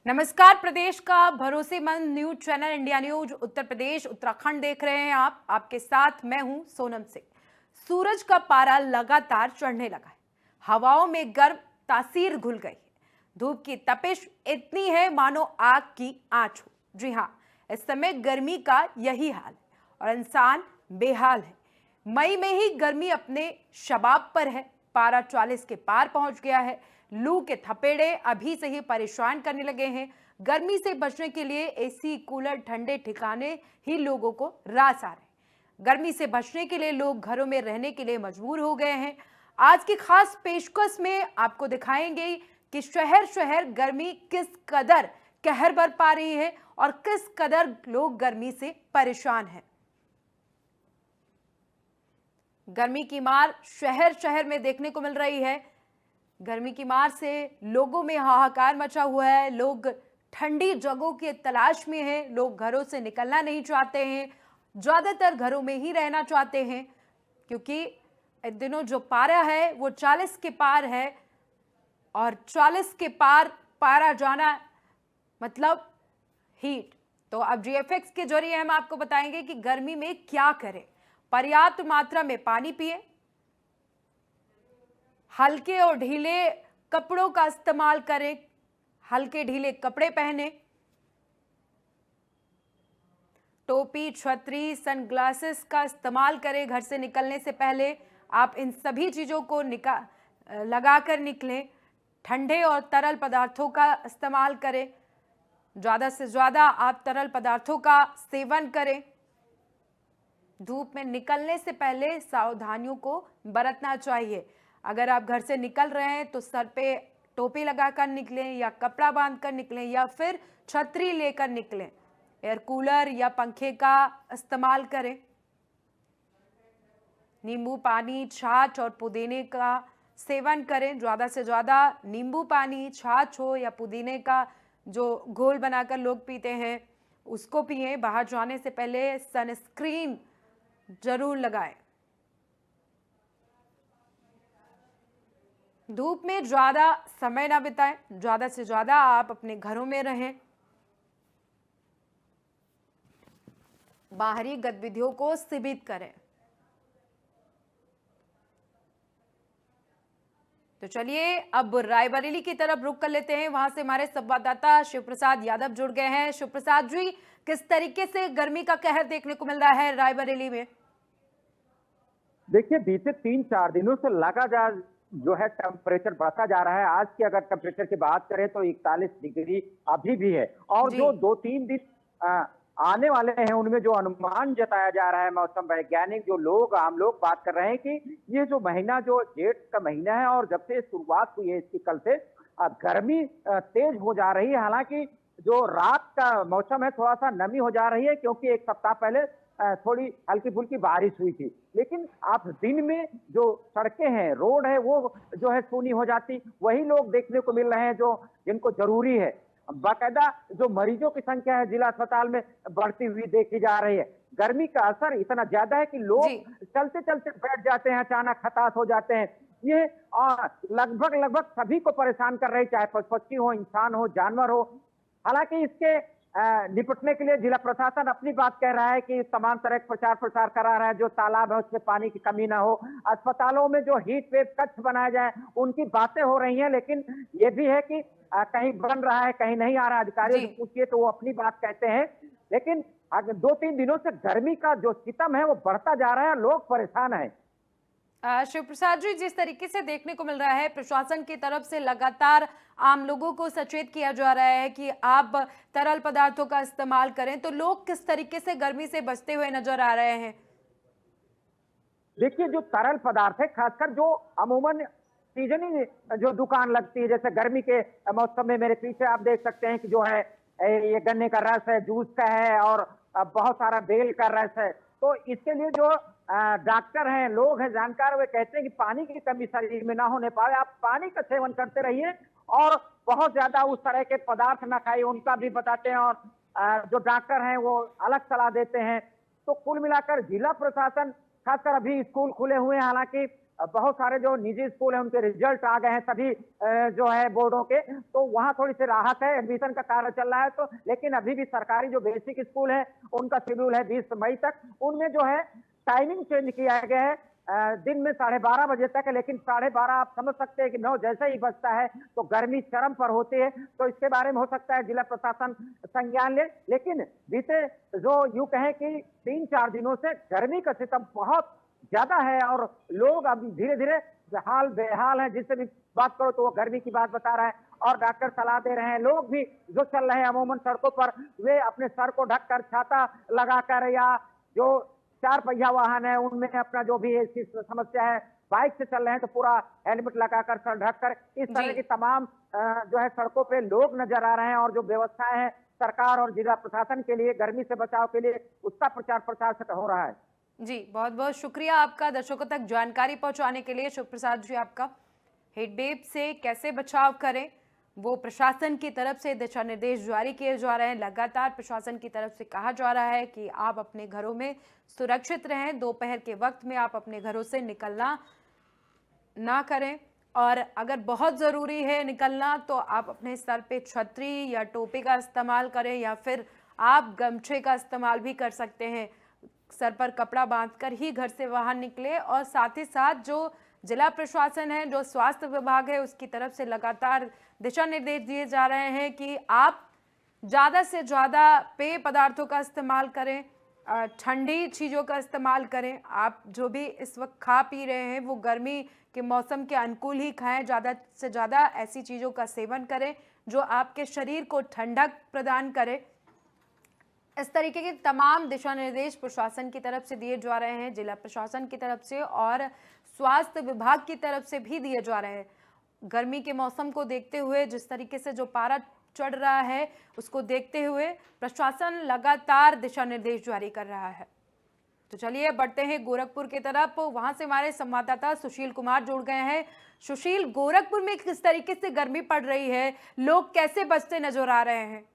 नमस्कार। प्रदेश का भरोसेमंद news channel India news Uttar Pradesh Uttarakhand देख रहे हैं आप। आपके साथ मैं हूं सोनम सिंह। सूरज का पारा लगातार चढ़ने लगा है। हवाओं में गर्म तासीर घुल गई है। धूप की तपिश इतनी है मानो आग की आंच हो। जी हां, इस समय गर्मी का यही हाल है और इंसान बेहाल है। मई में ही गर्मी अपने शबाब पर है। पारा 40 के पार पहुंच गया है। लू के थपेड़े अभी से ही परेशान करने लगे हैं। गर्मी से बचने के लिए एसी, कूलर, ठंडे ठिकाने ही लोगों को रास आ रहे हैं। गर्मी से बचने के लिए लोग घरों में रहने के लिए मजबूर हो गए हैं। आज की खास पेशकश में आपको दिखाएंगे कि शहर शहर गर्मी किस कदर कहर बर पा रही है और किस कदर लोग गर्मी से परेशान हैं। गर्मी की मार शहर शहर में देखने को मिल रही है। गर्मी की मार से लोगों में हाहाकार मचा हुआ है। लोग ठंडी जगहों की तलाश में हैं। लोग घरों से निकलना नहीं चाहते हैं, ज्यादातर घरों में ही रहना चाहते हैं, क्योंकि इन दिनों जो पारा है वो 40 के पार है और 40 के पार पारा जाना मतलब हीट। तो अब जीएफएक्स के जरिए हम आपको बताएंगे कि गर्मी में क्या करें। पर्याप्त मात्रा में पानी पिए, हल्के और ढीले कपड़ों का इस्तेमाल करें, हल्के ढीले कपड़े पहने, टोपी, छतरी, सनग्लासेस का इस्तेमाल करें। घर से निकलने से पहले आप इन सभी चीजों को लगाकर निकलें। ठंडे और तरल पदार्थों का इस्तेमाल करें। ज्यादा से ज्यादा आप तरल पदार्थों का सेवन करें। धूप में निकलने से पहले सावधानियों को बरतना चाहिए। अगर आप घर से निकल रहे हैं तो सर पे टोपी लगाकर निकलें या कपड़ा बांधकर निकलें या फिर छतरी लेकर निकलें। एयर कूलर या पंखे का इस्तेमाल करें। नींबू पानी, छाछ और पुदीने का सेवन करें। ज़्यादा से ज़्यादा नींबू पानी, छाछ हो या पुदीने का जो घोल बनाकर लोग पीते हैं उसको पिए। बाहर जाने से पहले सनस्क्रीन जरूर लगाएं। धूप में ज्यादा समय ना बिताएं। ज्यादा से ज्यादा आप अपने घरों में रहें। बाहरी गतिविधियों को सीमित करें। तो चलिए अब रायबरेली की तरफ रुख कर लेते हैं। वहां से हमारे संवाददाता शिव प्रसाद यादव जुड़ गए हैं। शिव प्रसाद जी, किस तरीके से गर्मी का कहर देखने को मिल रहा है रायबरेली में? देखिए, बीते 3-4 दिनों से लगातार जो है टेम्परेचर बढ़ता जा रहा है। आज की अगर टेम्परेचर की बात करें तो 41 डिग्री अभी भी है और जो 2-3 दिन आने वाले हैं उनमें जो अनुमान जताया जा रहा है मौसम वैज्ञानिक जो लोग आम लोग बात कर रहे हैं कि ये जो महीना जो जेठ का महीना है और जब से शुरुआत हुई है इसकी कल से गर्मी तेज हो जा रही है। हालांकि जो रात का मौसम है थोड़ा सा नमी हो जा रही है क्योंकि एक सप्ताह पहले थोड़ी हल्की फुल्की बारिश हुई थी, लेकिन आप दिन में जो सड़कें हैं, रोड है, वो जो है सूनी हो जाती। वही लोग देखने को मिल रहे हैं जो जिनको जरूरी है। बाकायदा जो मरीजों की संख्या है जिला अस्पताल में बढ़ती हुई देखी जा रही है। गर्मी का असर इतना ज्यादा है कि लोग चलते चलते बैठ जाते हैं, अचानक हताश हो जाते हैं। ये लगभग लगभग सभी को परेशान कर रही, चाहे पशु पक्षी हो, इंसान हो, जानवर हो। हालांकि इसके निपटने के लिए जिला प्रशासन अपनी बात कह रहा है कि तमाम तरह का प्रचार प्रसार करा रहा है। जो तालाब है उसमें पानी की कमी ना हो, अस्पतालों में जो हीट वेव कक्ष बनाया जाए, उनकी बातें हो रही हैं। लेकिन ये भी है कि कहीं बन रहा है, कहीं नहीं आ रहा। अधिकारियों से पूछिए तो वो अपनी बात कहते हैं। लेकिन 2-3 दिनों से गर्मी का जो सितम है वो बढ़ता जा रहा है, लोग परेशान हैं। शिव प्रसाद जी, जिस तरीके से देखने को मिल रहा है प्रशासन की तरफ से लगातार आम लोगों को सचेत किया जा रहा है कि आप तरल पदार्थों का इस्तेमाल करें, तो लोग किस तरीके से गर्मी से बचते हुए नजर आ रहे हैं? देखिए, जो तरल पदार्थ है, खासकर जो अमूमन सीजनिंग जो दुकान लगती है, जैसे गर्मी के मौसम में मेरे पीछे आप देख सकते हैं कि जो है ये गन्ने का रस है, जूस का है और बहुत सारा बेल का रस है। तो इसके लिए जो डॉक्टर हैं, लोग हैं, जानकार, वे कहते हैं कि पानी की कमी शरीर में ना होने पाए, आप पानी का सेवन करते रहिए और बहुत ज्यादा उस तरह के पदार्थ ना खाइए, उनका भी बताते हैं। और जो डॉक्टर हैं वो अलग सलाह देते हैं। तो कुल मिलाकर जिला प्रशासन खासकर अभी स्कूल खुले हुए हैं, हालांकि बहुत सारे जो निजी स्कूल हैं उनके रिजल्ट आ गए हैं सभी जो है बोर्डों के, तो वहां थोड़ी सी राहत है, एडमिशन का कार्य चल रहा है। तो लेकिन अभी भी सरकारी जो बेसिक स्कूल है उनका शेड्यूल है 20 मई तक, उनमें जो है टाइमिंग चेंज किया गया है, दिन में 12:30 बजे तक है, लेकिन 12:30 आप समझ सकते हैं कि 9 जैसे ही बजता है तो गर्मी चरम पर होती है। तो इसके बारे में हो सकता है जिला प्रशासन संज्ञान ले, लेकिन बीते जो यूं कहें कि 3-4 दिनों से गर्मी का सितम बहुत ज्यादा है और लोग अब धीरे धीरे हाल बेहाल है। जिससे भी बात करो तो वो गर्मी की बात बता रहा है और डॉक्टर सलाह दे रहे हैं। लोग भी जो चल रहे हैं अमूमन सड़कों पर, वे अपने सर को ढककर, छाता लगाकर, या जो 4 पहिया वाहन है उनमें अपना जो भी ऐसी समस्या है, बाइक से चल रहे हैं तो पूरा हेलमेट लगाकर, सर ढककर, इस तरह जी की तमाम जो है सड़कों पे लोग नजर आ रहे हैं। और जो व्यवस्थाएं हैं सरकार और जिला प्रशासन के लिए गर्मी से बचाव के लिए, उसका प्रचार प्रसार से हो रहा है। जी, बहुत बहुत शुक्रिया आपका दर्शकों तक जानकारी पहुंचाने के लिए। शुभ प्रसाद जी आपका। हीटवेव से कैसे बचाव करें, वो प्रशासन की तरफ से दिशा निर्देश जारी किए जा रहे हैं। लगातार प्रशासन की तरफ से कहा जा रहा है कि आप अपने घरों में सुरक्षित रहें, दोपहर के वक्त में आप अपने घरों से निकलना ना करें, और अगर बहुत ज़रूरी है निकलना तो आप अपने सर पे छतरी या टोपी का इस्तेमाल करें, या फिर आप गमछे का इस्तेमाल भी कर सकते हैं। सर पर कपड़ा बांधकर ही घर से बाहर निकले। और साथ ही साथ जो जिला प्रशासन है, जो स्वास्थ्य विभाग है, उसकी तरफ से लगातार दिशा निर्देश दिए जा रहे हैं कि आप ज़्यादा से ज़्यादा पेय पदार्थों का इस्तेमाल करें, ठंडी चीज़ों का इस्तेमाल करें। आप जो भी इस वक्त खा पी रहे हैं वो गर्मी के मौसम के अनुकूल ही खाएं, ज़्यादा से ज़्यादा ऐसी चीज़ों का सेवन करें जो आपके शरीर को ठंडक प्रदान करे। इस तरीके के तमाम दिशा निर्देश प्रशासन की तरफ से दिए जा रहे हैं, जिला प्रशासन की तरफ से और स्वास्थ्य विभाग की तरफ से भी दिए जा रहे हैं। गर्मी के मौसम को देखते हुए, जिस तरीके से जो पारा चढ़ रहा है, उसको देखते हुए प्रशासन लगातार दिशा निर्देश जारी कर रहा है। तो चलिए बढ़ते हैं गोरखपुर की तरफ। वहां से हमारे संवाददाता सुशील कुमार जुड़ गए हैं। सुशील, गोरखपुर में किस तरीके से गर्मी पड़ रही है, लोग कैसे बचते नजर आ रहे हैं?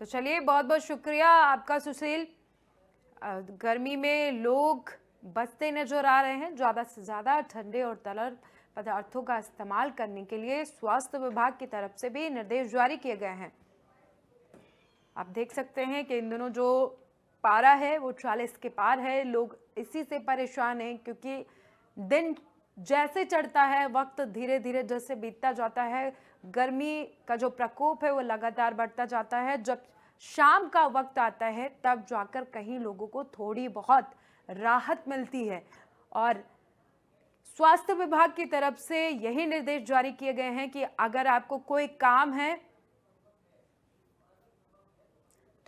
तो चलिए, बहुत बहुत शुक्रिया आपका सुशील। गर्मी में लोग बचते नजर आ रहे हैं। ज़्यादा से ज़्यादा ठंडे और तरल पदार्थों का इस्तेमाल करने के लिए स्वास्थ्य विभाग की तरफ से भी निर्देश जारी किए गए हैं। आप देख सकते हैं कि इन दिनों जो पारा है वो 40 के पार है। लोग इसी से परेशान हैं क्योंकि दिन जैसे चढ़ता है, वक्त धीरे धीरे जैसे बीतता जाता है, गर्मी का जो प्रकोप है वो लगातार बढ़ता जाता है। जब शाम का वक्त आता है तब जाकर कहीं लोगों को थोड़ी बहुत राहत मिलती है। और स्वास्थ्य विभाग की तरफ से यही निर्देश जारी किए गए हैं कि अगर आपको कोई काम है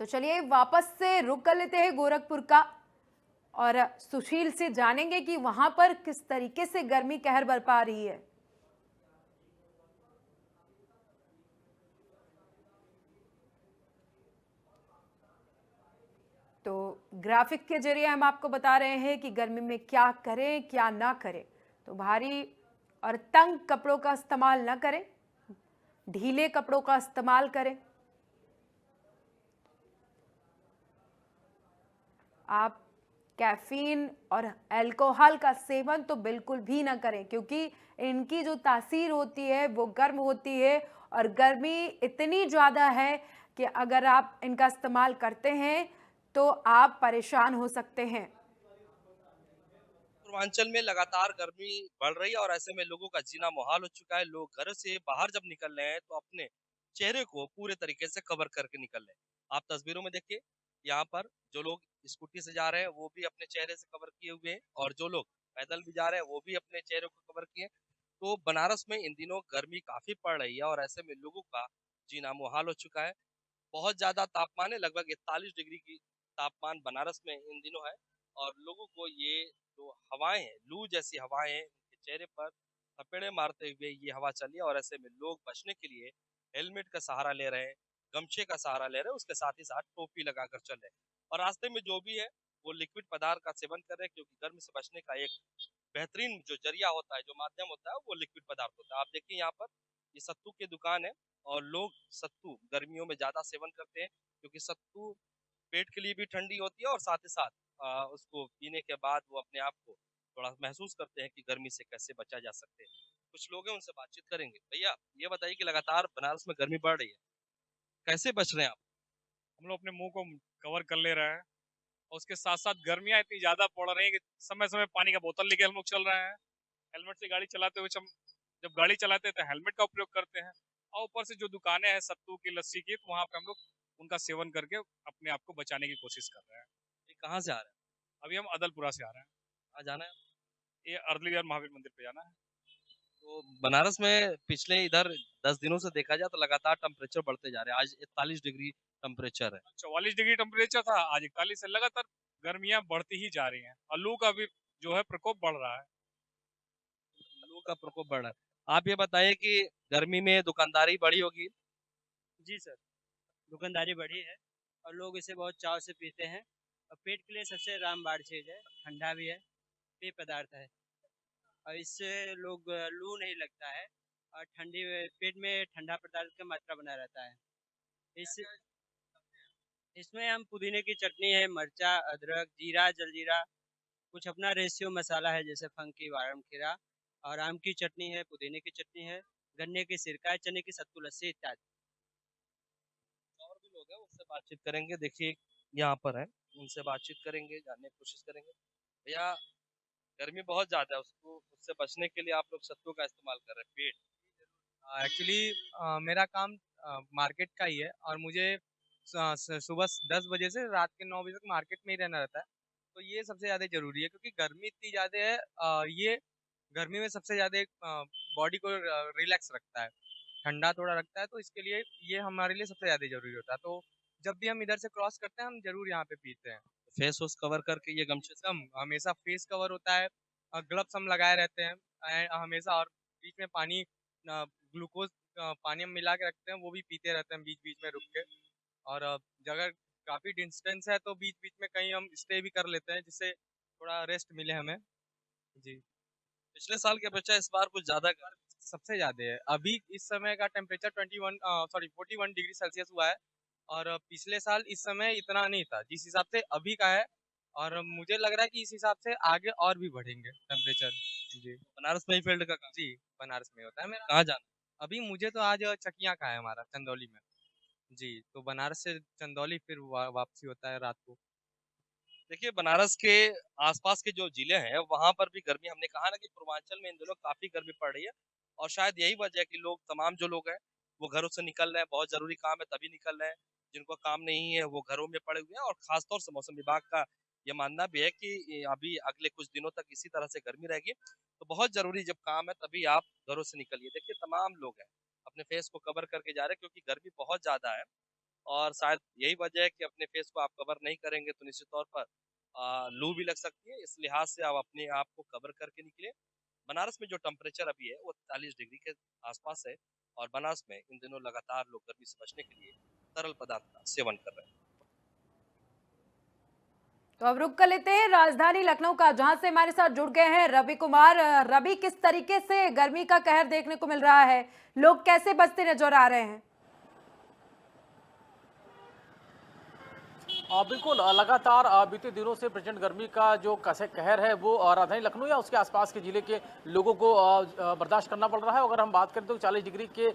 तो चलिए वापस से रुक कर लेते हैं गोरखपुर का, और सुशील से जानेंगे कि वहां पर किस तरीके से गर्मी कहर बरपा रही है। तो ग्राफिक के जरिए हम आपको बता रहे हैं कि गर्मी में क्या करें क्या ना करें। तो भारी और तंग कपड़ों का इस्तेमाल ना करें, ढीले कपड़ों का इस्तेमाल करें। आप कैफीन और अल्कोहल का सेवन तो बिल्कुल भी ना करें, क्योंकि इनकी जो तासीर होती है वो गर्म होती है, और गर्मी इतनी ज़्यादा है कि अगर आप इनका इस्तेमाल करते हैं तो आप परेशान हो सकते हैं। पूर्वांचल में लगातार गर्मी बढ़ रही है और ऐसे में लोगों का जीना मुहाल हो चुका है। लोग घर से बाहर जब निकल रहे हैं तो अपने चेहरे को पूरे तरीके से कवर करके निकल रहे हैं। आप तस्वीरों में देखिए, यहाँ पर जो लोग स्कूटी से जा रहे हैं वो भी अपने चेहरे से कवर किए हुए हैं, और जो लोग पैदल भी जा रहे हैं वो भी अपने चेहरे को कवर किए हैं। तो बनारस में इन दिनों गर्मी काफी पड़ रही है और ऐसे में लोगों का जीना मुहाल हो चुका है। बहुत ज्यादा तापमान है, लगभग 41 डिग्री की तापमान बनारस में इन दिनों है, और लोगों को ये जो हवाएं हैं, लू जैसी हवाएं हैं, उनके चेहरे पर थपेड़े मारते हुए ये हवा चली और ऐसे में लोग बचने के लिए हेलमेट का सहारा ले रहे हैं, गमछे का सहारा ले रहे हैं, उसके साथ ही साथ टोपी लगाकर चल रहे हैं। और रास्ते में जो भी है वो लिक्विड पदार्थ का सेवन कर रहे हैं, क्योंकि गर्मी से बचने का एक बेहतरीन जो जरिया होता है, जो माध्यम होता है, वो लिक्विड पदार्थ होता है। आप देखिए यहाँ पर ये सत्तू की दुकान है और लोग सत्तू गर्मियों में ज्यादा सेवन करते हैं, क्योंकि सत्तू पेट के लिए भी ठंडी होती है और साथ ही साथ उसको पीने के बाद वो अपने आप को थोड़ा महसूस करते हैं कि गर्मी से कैसे बचा जा सकते हैं। कुछ लोग हैं उनसे बातचीत करेंगे। भैया ये बताइए कि लगातार बनारस में गर्मी बढ़ रही है, कैसे बच रहे हैं आप? हम लोग अपने मुंह को कवर कर ले रहे हैं और उसके साथ साथ गर्मियां इतनी ज्यादा पड़ रही है कि समय समय पानी का बोतल लेके हम लोग चल रहे हैं। हेलमेट से गाड़ी चलाते हुए जब गाड़ी चलाते हैं तो हेलमेट का उपयोग करते हैं। और ऊपर से जो दुकानें हैं सत्तू की, लस्सी की, तो वहाँ पे हम लोग उनका सेवन करके अपने आप को बचाने की कोशिश कर रहे हैं। ये कहाँ से आ रहे हैं? अभी हम अदलपुरा से आ रहे हैं। कहाँ जाना है? ये अर्लीगर महावीर मंदिर पे जाना है। तो बनारस में पिछले इधर 10 दिनों से देखा जाए तो लगातार टेम्परेचर बढ़ते जा रहे हैं। आज 41 डिग्री टेम्परेचर है। 44 डिग्री टेम्परेचर था, आज 41 से लगातार गर्मियां बढ़ती ही जा रही हैं और लू का भी जो है प्रकोप बढ़ रहा है। लू का प्रकोप बढ़ रहा है। आप ये बताइए कि गर्मी में दुकानदारी बढ़ी होगी। जी सर, दुकानदारी बढ़ी है और लोग इसे बहुत चाव से पीते हैं और पेट के लिए सबसे रामबाण चीज़ है, ठंडा भी है, पेय पदार्थ है और इससे लोग लू नहीं लगता है और ठंडी पेट में ठंडा पदार्थ का मात्रा बना रहता है। इस इसमें हम पुदीने की चटनी है, मिर्चा, अदरक, जीरा, जलजीरा, कुछ अपना रेशियो मसाला है जैसे फंकी, वारम खीरा और आम की चटनी है, पुदीने की चटनी है, गन्ने की सिरका है, चने की सत्तू लस्सी इत्यादि। और भी लोग हैं उनसे बातचीत करेंगे। देखिए यहाँ पर है, उनसे बातचीत करेंगे, जानने की कोशिश करेंगे। भैया गर्मी बहुत ज्यादा है, उसको उससे बचने के लिए आप लोग सत्तू का इस्तेमाल कर रहे हैं। पेट एक्चुअली मेरा काम मार्केट का ही है और मुझे सुबह 10 बजे से रात के 9 बजे तक मार्केट में ही रहना रहता है। तो ये सबसे ज़्यादा ज़रूरी है क्योंकि गर्मी इतनी ज़्यादा है। ये गर्मी में सबसे ज़्यादा बॉडी को रिलैक्स रखता है, ठंडा थोड़ा रखता है, तो इसके लिए ये हमारे लिए सबसे ज़्यादा ज़रूरी होता है। तो जब भी हम इधर से क्रॉस करते हैं हम ज़रूर यहाँ पे पीते हैं। फेस वोस कवर करके ये गमछे से हम हमेशा फेस कवर होता है, ग्लव्स हम लगाए रहते हैं हमेशा, और बीच में पानी, ग्लूकोज पानी हम मिला के रखते हैं, वो भी पीते रहते हैं बीच बीच में रुक के। और अगर काफ़ी डिस्टेंस है तो बीच बीच में कहीं हम स्टे भी कर लेते हैं जिससे थोड़ा रेस्ट मिले हमें। जी, पिछले साल की अपेक्षा इस बार कुछ ज्यादा सबसे ज़्यादा है। अभी इस समय का टेम्परेचर 41 डिग्री सेल्सियस हुआ है और पिछले साल इस समय इतना नहीं था जिस हिसाब से अभी का है, और मुझे लग रहा है कि इस हिसाब से आगे और भी बढ़ेंगे टेम्परेचर। जी बनारस में ही फील्ड का काम। जी, बनारस में होता है मेरा। कहाँ जाना? अभी मुझे तो आज चकिया का है हमारा, चंदौली में। जी, तो बनारस से चंदौली फिर वापसी होता है रात को। देखिए बनारस के आसपास के जो जिले हैं वहां पर भी गर्मी, हमने कहा ना कि पूर्वांचल में इन दिनों काफी गर्मी पड़ रही है और शायद यही वजह है कि लोग, तमाम जो लोग हैं वो घरों से निकल रहे हैं, बहुत जरूरी काम है तभी निकल रहे हैं। जिनको काम नहीं है वो घरों में पड़े हुए हैं। और खासतौर से मौसम विभाग का ये मानना भी है कि अभी अगले कुछ दिनों तक इसी तरह से गर्मी रहेगी। तो बहुत जरूरी जब काम है तभी आप घरों से निकलिए। देखिए तमाम लोग हैं अपने फेस को कवर करके जा रहे हैं, क्योंकि गर्मी बहुत ज्यादा है और शायद यही वजह है कि अपने फेस को आप कवर नहीं करेंगे तो निश्चित तौर पर लू भी लग सकती है। इस लिहाज से आप अपने आप को कवर करके निकले। बनारस में जो टेम्परेचर अभी है वो 40 डिग्री के आसपास है और बनारस में इन दिनों लगातार लोग गर्मी से बचने के लिए तरल पदार्थ का सेवन कर रहे हैं। तो अब रुक कर लेते हैं राजधानी लखनऊ का, जहां से हमारे साथ जुड़ गए हैं रवि कुमार। रवि, किस तरीके से गर्मी का कहर देखने को मिल रहा है, लोग कैसे बचते नजर आ रहे हैं? बिल्कुल, लगातार बीते दिनों से प्रचंड गर्मी का जो कहर है वो राजधानी लखनऊ या उसके आसपास के जिले के लोगों को बर्दाश्त करना पड़ रहा है। अगर हम बात करें तो 40 डिग्री के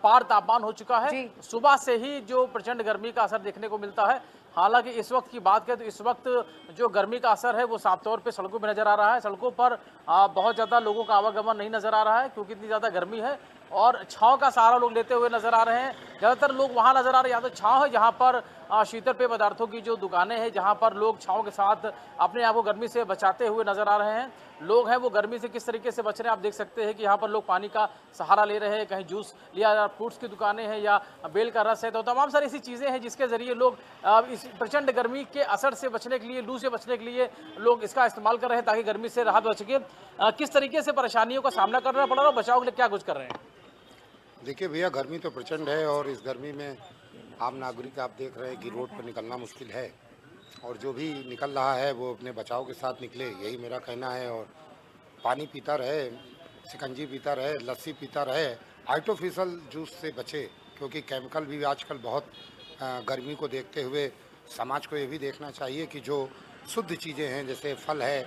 पार तापमान हो चुका है। सुबह से ही जो प्रचंड गर्मी का असर देखने को मिलता है। हालांकि इस वक्त की बात करें तो इस वक्त जो गर्मी का असर है वो साफ तौर पे सड़कों पे नजर आ रहा है। सड़कों पर बहुत ज़्यादा लोगों का आवागमन नहीं नजर आ रहा है क्योंकि इतनी ज़्यादा गर्मी है और छांव का सहारा लोग लेते हुए नजर आ रहे हैं। ज़्यादातर लोग वहाँ नजर आ रहे हैं, या तो छांव है जहाँ पर शीतल पेय पदार्थों की जो दुकानें हैं, जहां पर लोग छांव के साथ अपने आप को गर्मी से बचाते हुए नजर आ रहे हैं। लोग हैं वो गर्मी से किस तरीके से बच रहे हैं आप देख सकते हैं कि यहाँ पर लोग पानी का सहारा ले रहे हैं, कहीं जूस लिया, फ्रूट्स की दुकानें हैं या बेल का रस है, तो तमाम सारी ऐसी चीज़ें हैं जिसके ज़रिए लोग इस प्रचंड गर्मी के असर से बचने के लिए, लू से बचने के लिए लोग इसका इस्तेमाल कर रहे हैं ताकि गर्मी से राहत बच सके। किस तरीके से परेशानियों का सामना करना पड़ रहा है और बचाव के लिए क्या कुछ कर रहे हैं? देखिए भैया, गर्मी तो प्रचंड है और इस गर्मी में आम नागरिक आप देख रहे हैं कि रोड पर निकलना मुश्किल है और जो भी निकल रहा है वो अपने बचाव के साथ निकले, यही मेरा कहना है। और पानी पीता रहे, शिकंजी पीता रहे, लस्सी पीता रहे, आर्टिफिशियल जूस से बचे, क्योंकि केमिकल भी आजकल बहुत गर्मी को देखते हुए समाज को ये भी देखना चाहिए कि जो शुद्ध चीज़ें हैं जैसे फल है,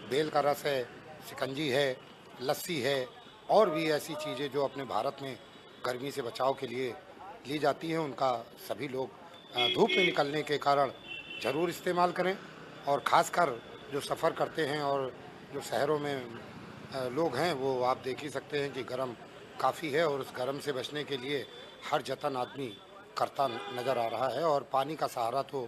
बेल का रस है, शिकंजी है, लस्सी है और भी ऐसी चीज़ें जो अपने भारत में गर्मी से बचाव के लिए ली जाती हैं, उनका सभी लोग धूप में निकलने के कारण ज़रूर इस्तेमाल करें। और ख़ासकर जो सफ़र करते हैं और जो शहरों में लोग हैं वो आप देख ही सकते हैं कि गर्म काफ़ी है और उस गर्म से बचने के लिए हर जतन आदमी करता नज़र आ रहा है। और पानी का सहारा तो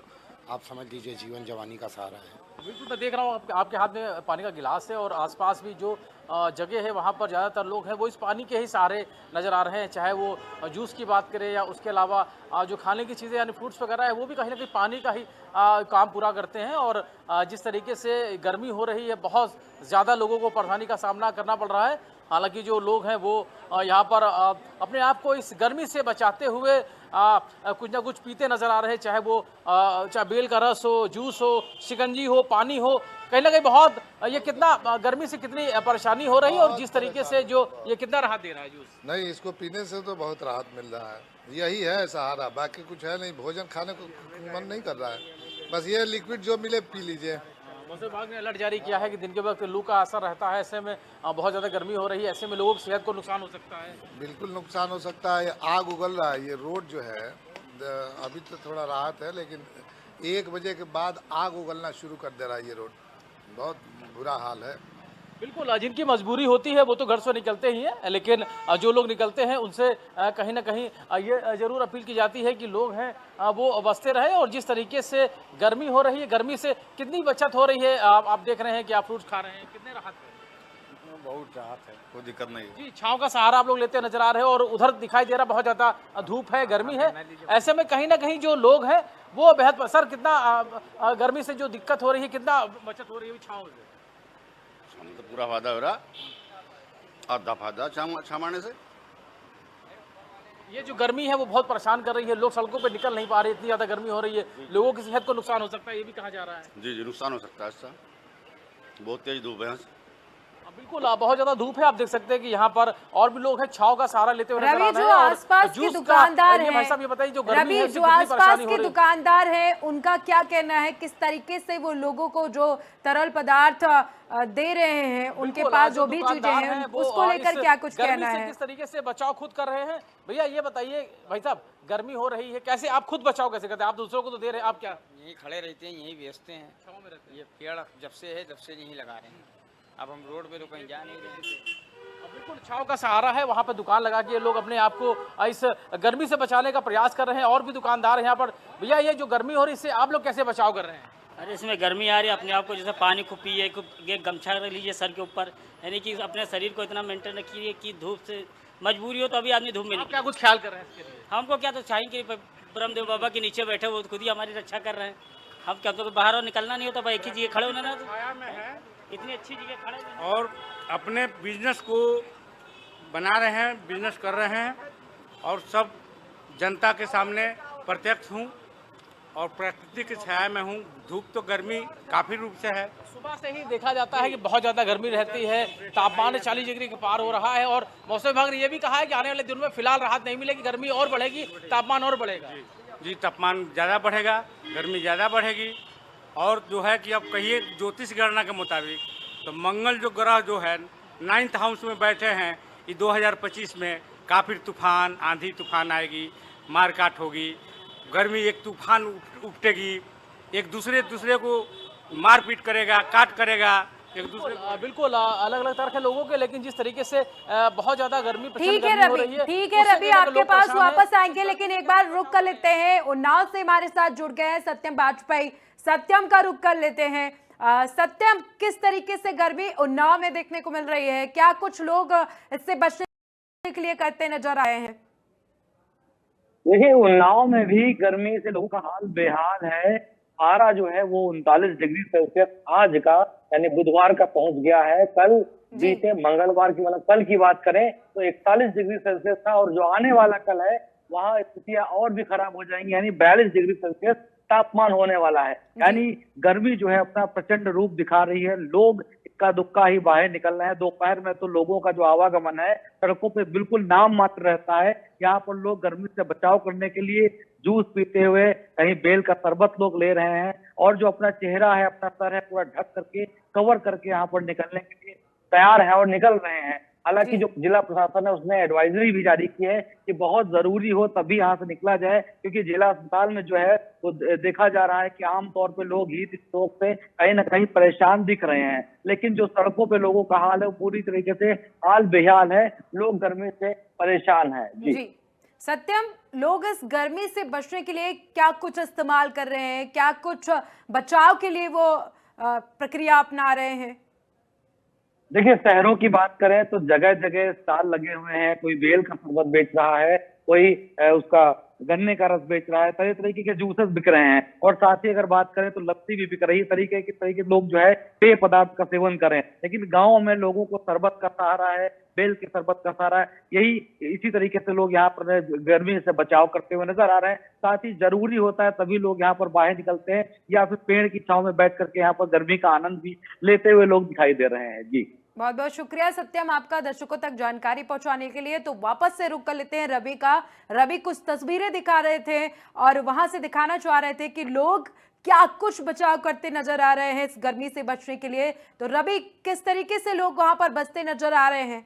आप समझ लीजिए जीवन जवानी का सहारा है। बिल्कुल, मैं देख रहा हूँ आपके हाथ में पानी का गिलास है और आसपास भी जो जगह है वहाँ पर ज़्यादातर लोग हैं वो इस पानी के ही सहारे नज़र आ रहे हैं, चाहे वो जूस की बात करें या उसके अलावा जो खाने की चीज़ें यानी फ्रूट्स वगैरह है वो भी कहीं ना कहीं पानी का ही काम पूरा करते हैं। और जिस तरीके से गर्मी हो रही है, बहुत ज़्यादा लोगों को परेशानी का सामना करना पड़ रहा है। हालांकि जो लोग हैं वो यहाँ पर अपने आप को इस गर्मी से बचाते हुए कुछ ना कुछ पीते नज़र आ रहे हैं, चाहे बेल का रस हो, जूस हो, शिकंजी हो, पानी हो। कहीं ना कहीं बहुत ये कितना गर्मी से कितनी परेशानी हो रही है और जिस तरीके से जो ये कितना राहत दे रहा है जूस। नहीं, इसको पीने से तो बहुत राहत मिल रहा है, यही है सहारा, बाकी कुछ है नहीं। भोजन खाने को मन नहीं कर रहा है, बस ये लिक्विड जो मिले पी लीजिए। मौसम विभाग ने अलर्ट जारी किया है कि दिन के वक्त लू का असर रहता है, ऐसे में बहुत ज़्यादा गर्मी हो रही है, ऐसे में लोगों की सेहत को नुकसान हो सकता है। बिल्कुल नुकसान हो सकता है। आग उगल रहा है, ये रोड जो है अभी तो थोड़ा राहत है, लेकिन 1 बजे के बाद आग उगलना शुरू कर दे रहा है ये रोड, बहुत बुरा हाल है। बिल्कुल, जिनकी मजबूरी होती है वो तो घर से निकलते ही हैं, लेकिन जो लोग निकलते हैं उनसे कहीं ना कहीं ये ज़रूर अपील की जाती है कि लोग हैं वो बचते रहे। और जिस तरीके से गर्मी हो रही है, गर्मी से कितनी बचत हो रही है आप देख रहे हैं कि आप फ्रूट्स खा रहे हैं, कितने राहत है? बहुत राहत है, कोई दिक्कत नहीं है जी। छांव का सहारा आप लोग लेते नजर आ रहे हैं और उधर दिखाई दे रहा बहुत ज़्यादा धूप है, गर्मी है, ऐसे में कहीं ना कहीं जो लोग हैं वो बेहद सर कितना गर्मी से जो दिक्कत हो रही है, कितना बचत हो रही है छाँव से? तो पूरा फायदा हो रहा, आधा फायदा छामाने से। ये जो गर्मी है वो बहुत परेशान कर रही है, लोग सड़कों पे निकल नहीं पा रहे, इतनी ज़्यादा गर्मी हो रही है, लोगों की सेहत को नुकसान हो सकता है, ये भी कहा जा रहा है। जी, नुकसान हो सकता है इससे, बहुत तेज धूप है। बिल्कुल, बहुत ज्यादा धूप है, आप देख सकते हैं कि यहाँ पर और भी लोग हैं छांव का सहारा लेते हुए नजर आ रवि, रहे जो हैं। और आसपास के दुकानदार हैं, भाई साहब ये बताइए जो गर्मी रवि, है जो आसपास के दुकानदार हैं उनका क्या कहना है, किस तरीके से वो लोगों को जो तरल पदार्थ दे रहे हैं, उनके पास जो भी चीजें हैं उसको लेकर क्या कुछ कहना है? किस तरीके से बचाव खुद कर रहे हैं? भैया ये बताइए भाई साहब, गर्मी हो रही है, कैसे आप खुद बचाव कैसे करते हैं? आप दूसरों को तो दे रहे हैं, आप क्या यहीं खड़े रहते हैं, यहीं बेचते हैं। छांव में रहते हैं? ये पेड़ जब से यहीं लगा रहे हैं, अब हम रोड पे तो कहीं जा नहीं रहे थे। बिल्कुल, छांव का सहारा है, वहाँ पर दुकान लगा के लोग अपने आप को इस गर्मी से बचाने का प्रयास कर रहे हैं। और भी दुकानदार हैं यहाँ पर। भैया ये जो गर्मी हो रही है इससे आप लोग कैसे बचाव कर रहे हैं? अरे इसमें गर्मी आ रही है, अपने आप को जैसे पानी खूब पिए, एक गमछा रख लीजिए सर के ऊपर, यानी कि अपने शरीर को इतना मेंटेन रखिए कि धूप से मजबूरी हो तो अभी आदमी धूप में क्या कुछ ख्याल कर रहे हैं इसके लिए? हमको क्या तो चाहिए कि ब्रह्मदेव बाबा के नीचे बैठे वो खुद ही हमारी रक्षा कर रहे हैं। हम क्या तो बाहर और निकलना नहीं होता, भाई एक ही जगह खड़े होना ना, इतनी अच्छी जगह खड़े और अपने बिजनेस को बना रहे हैं, बिजनेस कर रहे हैं और सब जनता के सामने प्रत्यक्ष हूँ और प्रकृति की छाया में हूँ। धूप तो गर्मी काफ़ी रूप से है, सुबह से ही देखा जाता है कि बहुत ज़्यादा गर्मी रहती है, तापमान 40 डिग्री के पार हो रहा है। और मौसम विभाग ने यह भी कहा है कि आने वाले दिनों में फिलहाल राहत नहीं मिलेगी, गर्मी और बढ़ेगी, तापमान और बढ़ेगा। जी, तापमान ज़्यादा बढ़ेगा, गर्मी ज़्यादा बढ़ेगी। और जो है कि अब कहिए ज्योतिष गणना के मुताबिक तो मंगल जो ग्रह जो है 9th हाउस में बैठे हैं, ये 2025 में काफ़ी तूफान, आंधी तूफान आएगी, मारकाट होगी, गर्मी एक तूफान उपटेगी, एक दूसरे को मारपीट करेगा, काट करेगा एक दूसरे बिल्कुल अलग अलग तरह के लोगों के, लेकिन जिस तरीके से बहुत ज्यादा गर्मी प्रचंड ठीक है गर्मी हो रवि, रही है, ठीक है उससे रवि, कहीं ना कहीं आपके लोग पास परेशान हैं। वापस आएंगे, लेकिन एक बार रुक कर लेते हैं। उन्नाव से हमारे साथ जुड़ गए हैं सत्यम वाजपेयी। सत्यम का रुक कर लेते हैं। सत्यम, किस तरीके से गर्मी उन्नाव में देखने को मिल रही है? क्या कुछ लोग इससे बचने के लिए करते नजर आए हैं? देखिए, उन्नाव में भी गर्मी से लोगों का हाल बेहाल है। पारा जो है वो 39 डिग्री सेल्सियस आज का यानी बुधवार का पहुंच गया है। कल बीते मंगलवार की, मतलब कल की बात करें तो 41 डिग्री सेल्सियस था, और जो आने वाला कल है वहां स्थितियां और भी खराब हो जाएंगी, यानी 42 डिग्री सेल्सियस तापमान होने वाला है। यानी गर्मी जो है अपना प्रचंड रूप दिखा रही है। लोग इक्का दुक्का ही बाहर निकल रहे हैं। दोपहर में तो लोगों का जो आवागमन है सड़कों पे बिल्कुल नाम मात्र रहता है। यहाँ पर लोग गर्मी से बचाव करने के लिए जूस पीते हुए, कहीं बेल का शरबत लोग ले रहे हैं, और जो अपना चेहरा है, अपना सर है, पूरा ढक करके, कवर करके यहाँ पर निकलने के लिए तैयार है और निकल रहे हैं। हालांकि जो जिला प्रशासन है उसने एडवाइजरी भी जारी की है कि बहुत जरूरी हो तभी यहाँ से निकला जाए, क्योंकि जिला अस्पताल में जो है वो देखा जा रहा है कि आमतौर पे लोग हीट स्ट्रोक से कहीं ना कहीं परेशान दिख रहे हैं। लेकिन जो सड़कों पे लोगों का हाल है वो पूरी तरीके से हाल बेहाल है। लोग गर्मी से परेशान है। जी सत्यम, लोग इस गर्मी से बचने के लिए क्या कुछ इस्तेमाल कर रहे हैं? क्या कुछ बचाव के लिए वो प्रक्रिया अपना रहे हैं? देखिए, शहरों की बात करें तो जगह जगह स्टॉल लगे हुए हैं। कोई बेल का शरबत बेच रहा है, कोई उसका गन्ने का रस बेच रहा है, तरह तरीके के जूसेस बिक रहे हैं, और साथ ही अगर बात करें तो लस्सी भी बिक रही है। तरीके लोग जो है पेय पदार्थ का सेवन करें। लेकिन गाँव में लोगों को शरबत का सहारा है, बेल के शरबत का सहारा है। इसी तरीके से लोग यहाँ पर गर्मी से बचाव करते हुए नजर आ रहे हैं। साथ ही जरूरी होता है तभी लोग यहाँ पर बाहर निकलते हैं, या फिर पेड़ की छांव में बैठ करके यहाँ पर गर्मी का आनंद भी लेते हुए लोग दिखाई दे रहे हैं। जी, बहुत बहुत शुक्रिया सत्यम आपका दर्शकों तक जानकारी पहुंचाने के लिए। तो वापस से रुक कर लेते हैं रवि का। रवि कुछ तस्वीरें दिखा रहे थे और वहां से दिखाना चाह रहे थे कि लोग क्या कुछ बचाव करते नजर आ रहे हैं इस गर्मी से बचने के लिए। तो रवि, किस तरीके से लोग वहां पर बचते नजर आ रहे हैं?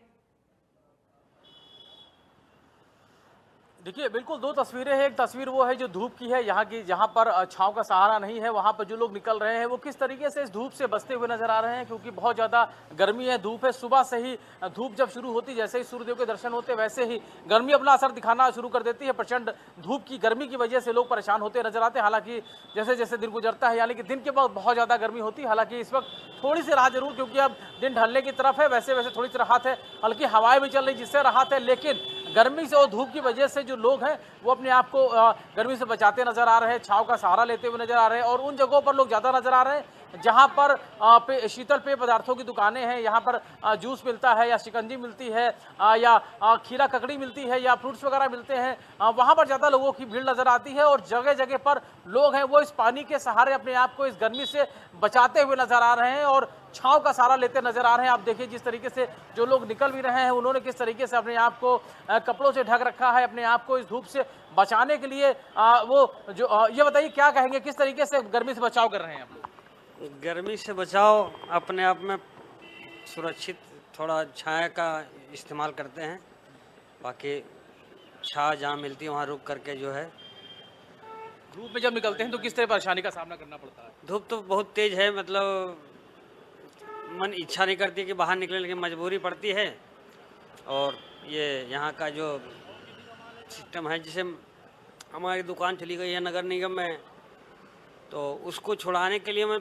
देखिए, बिल्कुल दो तस्वीरें हैं। एक तस्वीर वो है जो धूप की है, यहाँ की, जहाँ पर छांव का सहारा नहीं है। वहाँ पर जो लोग निकल रहे हैं वो किस तरीके से इस धूप से बचते हुए नजर आ रहे हैं, क्योंकि बहुत ज़्यादा गर्मी है, धूप है। सुबह से ही धूप जब शुरू होती, जैसे ही सूर्यदेव के दर्शन होते, वैसे ही गर्मी अपना असर दिखाना शुरू कर देती है। प्रचंड धूप की, गर्मी की वजह से लोग परेशान होते नजर आते हैं। हालांकि जैसे जैसे दिन गुजरता है, यानी कि दिन के बाद बहुत ज़्यादा गर्मी होती है। हालांकि इस वक्त थोड़ी सी राहत जरूर, क्योंकि अब दिन ढलने की तरफ है, वैसे वैसे थोड़ी सी राहत है। हल्की हवाएं भी चल रही जिससे राहत है, लेकिन गर्मी से और धूप की वजह से जो लोग हैं वो अपने आप को गर्मी से बचाते नजर आ रहे हैं, छांव का सहारा लेते हुए नजर आ रहे हैं। और उन जगहों पर लोग ज़्यादा नजर आ रहे हैं जहां पर शीतल पेय पदार्थों की दुकानें हैं, यहाँ पर जूस मिलता है, या शिकंजी मिलती है, या खीरा ककड़ी मिलती है, या फ्रूट्स वगैरह मिलते हैं। वहाँ पर ज़्यादा लोगों की भीड़ नजर आती है, और जगह जगह पर लोग हैं वो इस पानी के सहारे अपने आप को इस गर्मी से बचाते हुए नजर आ रहे हैं और छांव का सहारा लेते नजर आ रहे हैं। आप देखिए जिस तरीके से जो लोग निकल भी रहे हैं, उन्होंने किस तरीके से अपने आप को कपड़ों से ढक रखा है, अपने आप को इस धूप से बचाने के लिए। ये बताइए क्या कहेंगे, किस तरीके से गर्मी से बचाव कर रहे हैं आप लोग? गर्मी से बचाव अपने आप में सुरक्षित, थोड़ा छाया का इस्तेमाल करते हैं। बाकी छाया जहाँ मिलती है वहाँ रुक करके जो है। धूप में जब निकलते हैं तो किस तरह परेशानी का सामना करना पड़ता है? धूप तो बहुत तेज है, मतलब मन इच्छा नहीं करती कि बाहर निकले, लेकिन मजबूरी पड़ती है। और ये यहाँ का जो सिस्टम है, जैसे हमारी दुकान चली गई है नगर निगम में, तो उसको छुड़ाने के लिए मैं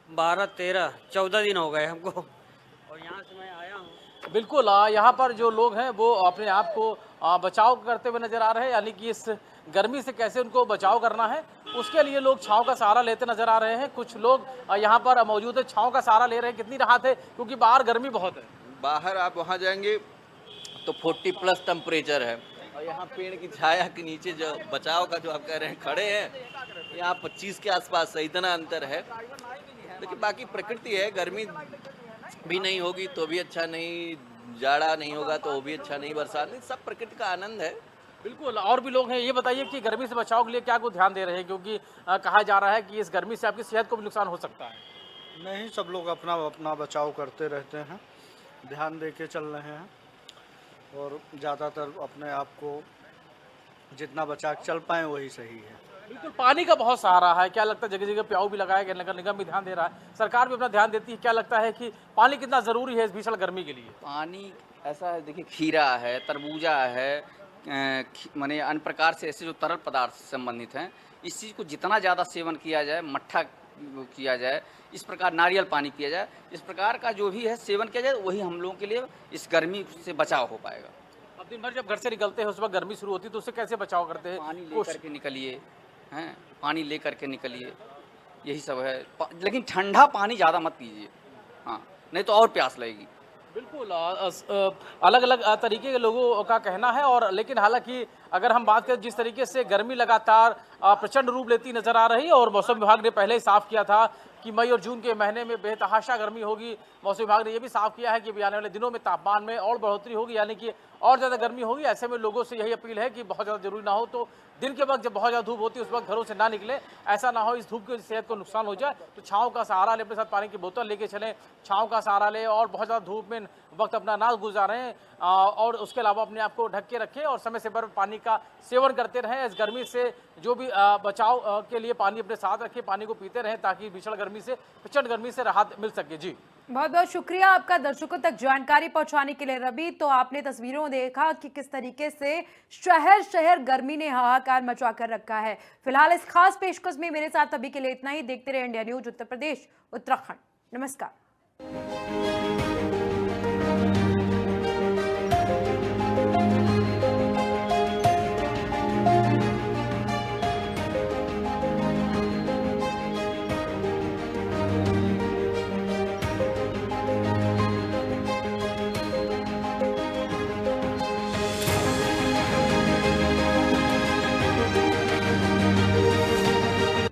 12, 13, 14 दिन हो गए हमको, और यहाँ से मैं आया हूँ। बिल्कुल, यहाँ पर जो लोग हैं वो अपने आप को बचाव करते हुए नजर आ रहे हैं, यानी कि इस गर्मी से कैसे उनको बचाव करना है उसके लिए लोग छांव का सहारा लेते नजर आ रहे हैं। कुछ लोग यहाँ पर मौजूद है, छांव का सहारा ले रहे हैं। कितनी राहत है, क्योंकि बाहर गर्मी बहुत है। बाहर आप वहाँ जाएंगे तो 40+ टेम्परेचर है, और यहाँ पेड़ की छाया के नीचे जो बचाव का जो आप कह रहे हैं खड़े हैं, यहाँ 25 के आसपास है, इतना अंतर है। लेकिन बाकी प्रकृति है, गर्मी भी नहीं होगी तो भी अच्छा नहीं, जाड़ा नहीं होगा तो वो भी अच्छा नहीं, बरसात नहीं, सब प्रकृति का आनंद है। बिल्कुल, और भी लोग हैं। ये बताइए कि गर्मी से बचाव के लिए क्या कुछ ध्यान दे रहे हैं, क्योंकि कहा जा रहा है कि इस गर्मी से आपकी सेहत को भी नुकसान हो सकता है। नहीं, सब लोग अपना अपना बचाव करते रहते हैं, ध्यान दे के चल रहे हैं, और ज़्यादातर अपने आप को जितना बचा के चल पाएँ वही सही है। बिल्कुल, पानी का बहुत सहारा है। क्या लगता है जगह जगह प्याऊ भी लगाया गया, नगर निगम भी ध्यान दे रहा है, सरकार भी अपना ध्यान देती है। क्या लगता है कि पानी कितना जरूरी है इस भीषण गर्मी के लिए? पानी ऐसा है, देखिए खीरा है, तरबूजा है, माने अन्य प्रकार से ऐसे जो तरल पदार्थ से संबंधित हैं, इस चीज़ को जितना ज़्यादा सेवन किया जाए, मट्ठा किया जाए, इस प्रकार नारियल पानी किया जाए, इस प्रकार का जो भी है सेवन किया जाए, वही हम लोगों के लिए इस गर्मी से बचाव हो पाएगा। अब दिन भर जब घर से निकलते हैं उस वक्त गर्मी शुरू होती है तो उससे कैसे बचाव करते हैं? पानी लेकर के निकलिए, हैं, पानी लेकर के निकलिए, यही सब है। लेकिन ठंडा पानी ज़्यादा मत पीजिए, हाँ, नहीं तो और प्यास लगेगी। बिल्कुल, अलग अलग तरीके के लोगों का कहना है। और लेकिन हालांकि अगर हम बात करें जिस तरीके से गर्मी लगातार प्रचंड रूप लेती नजर आ रही है, और मौसम विभाग ने पहले ही साफ किया था कि मई और जून के महीने में बेतहाशा गर्मी होगी। मौसम विभाग ने यह भी साफ किया है कि आने वाले दिनों में तापमान में और बढ़ोतरी होगी, यानी कि और ज़्यादा गर्मी होगी। ऐसे में लोगों से यही अपील है कि बहुत ज़्यादा जरूरी ना हो तो दिन के वक्त जब बहुत ज़्यादा धूप होती है उस वक्त घरों से ना निकले। ऐसा ना हो इस धूप की सेहत को नुकसान हो जाए, तो छाँव का सहारा ले, अपने साथ पानी की बोतल लेके चलें, छाँव का सहारा लें और बहुत ज़्यादा धूप में वक्त अपना ना गुजारें। और उसके अलावा अपने आप को ढक के रखें और समय से पर पानी का सेवन करते रहें। इस गर्मी से जो भी बचाव के लिए पानी अपने साथ रखें, पानी को पीते रहें ताकि भीषण गर्मी से, प्रचंड गर्मी से राहत मिल सके। जी, बहुत बहुत शुक्रिया आपका दर्शकों तक जानकारी पहुंचाने के लिए रवि। तो आपने तस्वीरों में देखा कि किस तरीके से शहर शहर गर्मी ने हाहाकार मचा कर रखा है। फिलहाल इस खास पेशकश में मेरे साथ अभी के लिए इतना ही। देखते रहे इंडिया न्यूज उत्तर प्रदेश उत्तराखंड। नमस्कार।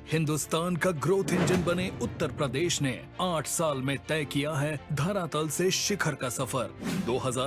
हिंदुस्तान का ग्रोथ इंजन बने उत्तर प्रदेश ने 8 साल में तय किया है धरातल से शिखर का सफर। 2000